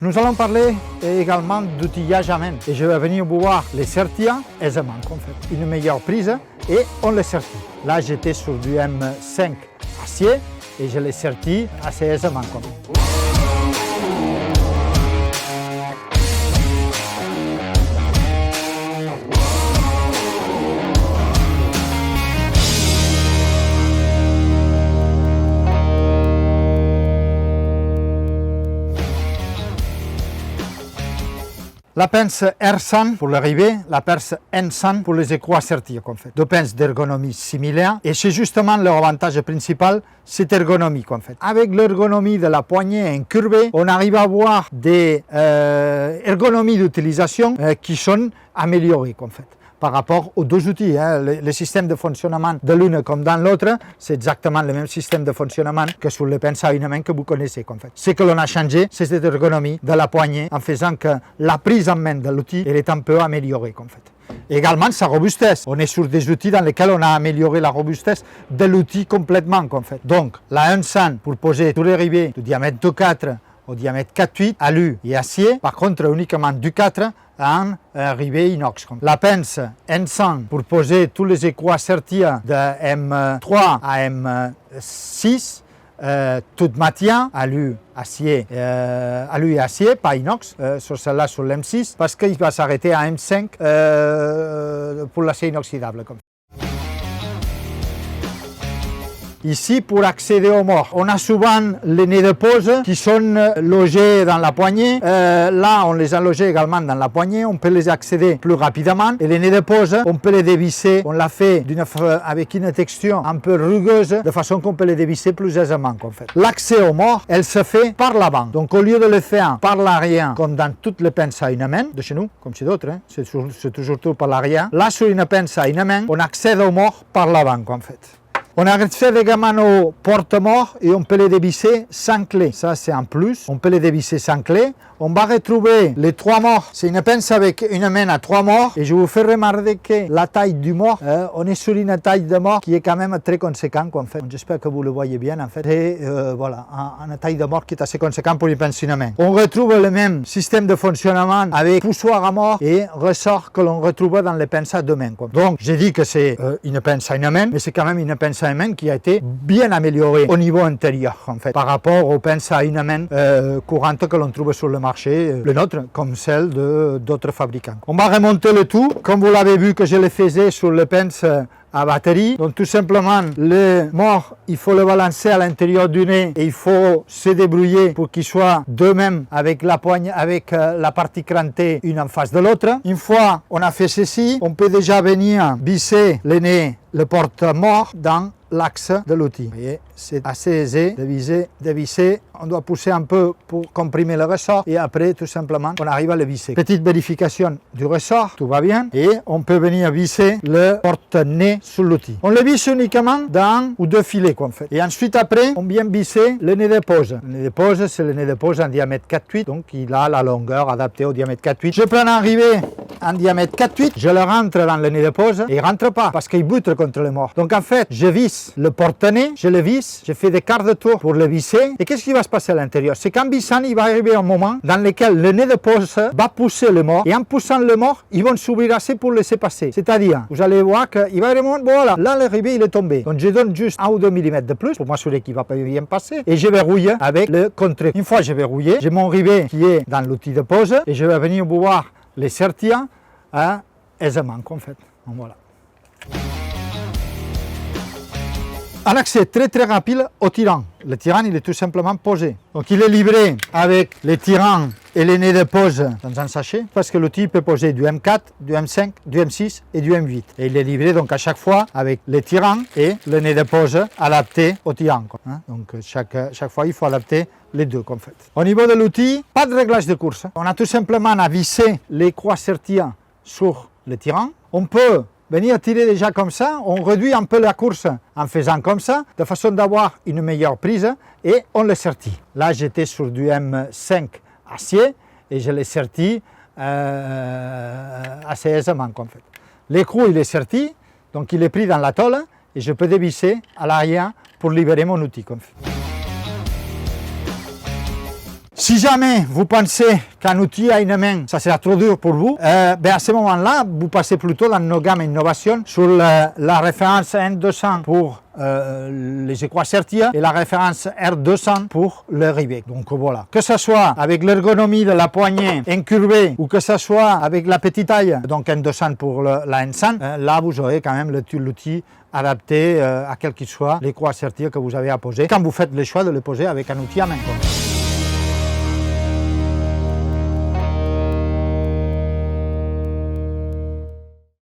Nous allons parler également d'outillage à main et je vais venir voir les sertis aisément en fait. Une meilleure prise et on les sertit. Là j'étais sur du M5 acier et je les sertis assez aisément comme. La pince R100 pour l'arrivée, la pince N100 pour les écrous assertis en fait. Deux pinces d'ergonomie similaires et c'est justement leur avantage principal, cette ergonomie en fait. Avec l'ergonomie de la poignée incurvée, on arrive à avoir des ergonomies d'utilisation qui sont améliorées en fait. Par rapport aux deux outils. Le système de fonctionnement de l'une comme dans l'autre, c'est exactement le même système de fonctionnement que sur les pinces à une main que vous connaissez. En fait. Ce que l'on a changé, c'est cette ergonomie de la poignée en faisant que la prise en main de l'outil est un peu améliorée. En fait. Également sa robustesse. On est sur des outils dans lesquels on a amélioré la robustesse de l'outil complètement. En fait. Donc la 100 pour poser tous les rivets du diamètre 4 au diamètre 4,8 alu et acier, par contre uniquement du 4 en rivet inox. La pince N100 pour poser tous les écrous assertis de M3 à M6, toute matière, alu, acier, alu et acier, pas inox, sur celle-là sur l'M6, parce qu'il va s'arrêter à M5 pour l'acier inoxydable. Ici, pour accéder au mort, on a souvent les nez de pose qui sont logés dans la poignée. Là, on les a logés également dans la poignée. On peut les accéder plus rapidement. Et les nez de pose, on peut les dévisser. On l'a fait avec une texture un peu rugueuse, de façon qu'on peut les dévisser plus aisément. En fait. L'accès au mort, elle se fait par l'avant. Donc, au lieu de le faire par l'arrière, comme dans toutes les pinces à une main, de chez nous, comme chez d'autres, hein, c'est toujours tout par l'arrière. Là, sur une pince à une main, on accède au mort par l'avant, en fait. On a accès également aux porte-morts et on peut les dévisser sans clé. Ça, c'est en plus. On peut les dévisser sans clé. On va retrouver les 3 morts. C'est une pince avec une main à 3 morts. Et je vous fais remarquer que la taille du mort, on est sur une taille de mort qui est quand même très conséquente. En fait. J'espère que vous le voyez bien. En fait. Et voilà, une taille de mort qui est assez conséquente pour une pince une main. On retrouve le même système de fonctionnement avec poussoir à mort et ressort que l'on retrouve dans les pinces à 2 mains. Quoi. Donc, j'ai dit que c'est une pince à une main, mais c'est quand même une pince à une main qui a été bien améliorée au niveau intérieur, en fait, par rapport aux pinces à une main courantes que l'on trouve sur le marché, le nôtre, comme celle d'autres fabricants. On va remonter le tout, comme vous l'avez vu que je le faisais sur les pinces à batterie. Donc tout simplement, le mort, il faut le balancer à l'intérieur du nez et il faut se débrouiller pour qu'il soit de même avec la poigne, avec la partie crantée une en face de l'autre. Une fois on a fait ceci, on peut déjà venir visser le nez, le porte-mort dans l'axe de l'outil. Vous voyez, c'est assez aisé de visser. On doit pousser un peu pour comprimer le ressort et après, tout simplement, on arrive à le visser. Petite vérification du ressort, tout va bien. Et on peut venir visser le porte-nez sur l'outil. On le visse uniquement d'un ou deux filets qu'on fait. Et ensuite, après, on vient visser le nez de pose. Le nez de pose, c'est le nez de pose en diamètre 4,8. Donc, il a la longueur adaptée au diamètre 4,8. Je prends un rivet en diamètre 4,8. Je le rentre dans le nez de pose et il ne rentre pas parce qu'il bute contre le mort. Donc, en fait, je visse le porte-nez, je le visse, je fais des quarts de tour pour le visser. Et qu'est-ce qui va se passer à l'intérieur? C'est qu'en vissant, il va arriver un moment dans lequel le nez de pose va pousser le mort. Et en poussant le mort, ils vont s'ouvrir assez pour le laisser passer. C'est-à-dire, vous allez voir qu'il va vraiment, voilà, là le rivet il est tombé. Donc je donne juste 1 ou 2 mm de plus pour m'assurer qu'il ne va pas bien passer. Et je verrouille avec le contre. Une fois que j'ai verrouillé, j'ai mon rivet qui est dans l'outil de pose et je vais venir voir les sertis aisément en fait. Donc, voilà. Un accès très rapide au tirant. Le tirant, il est tout simplement posé. Donc il est livré avec les tirants et les nez de pose dans un sachet parce que l'outil peut poser du M4, du M5, du M6 et du M8. Et il est livré donc à chaque fois avec les tirants et le nez de pose adapté au tirant. Donc chaque fois, il faut adapter les deux qu'on fait. Au niveau de l'outil, pas de réglage de course. On a tout simplement à visser les croix sertis sur le tirant. On peut venir tirer déjà comme ça, on réduit un peu la course en faisant comme ça, de façon d'avoir une meilleure prise et on le sertit. Là j'étais sur du M5 acier et je l'ai serti assez aisément en fait. L'écrou il est serti, donc il est pris dans la tôle et je peux dévisser à l'arrière pour libérer mon outil. Si jamais vous pensez qu'un outil à une main, ça sera trop dur pour vous, ben à ce moment-là, vous passez plutôt dans nos gammes innovation sur la référence N200 pour les écrous Certia et la référence R200 pour le Rivec. Donc voilà, que ce soit avec l'ergonomie de la poignée incurvée ou que ce soit avec la petite taille, donc N200 pour la N100, là vous aurez quand même l'outil adapté à quel qu'il soit l'écrou Certia que vous avez à poser quand vous faites le choix de le poser avec un outil à main.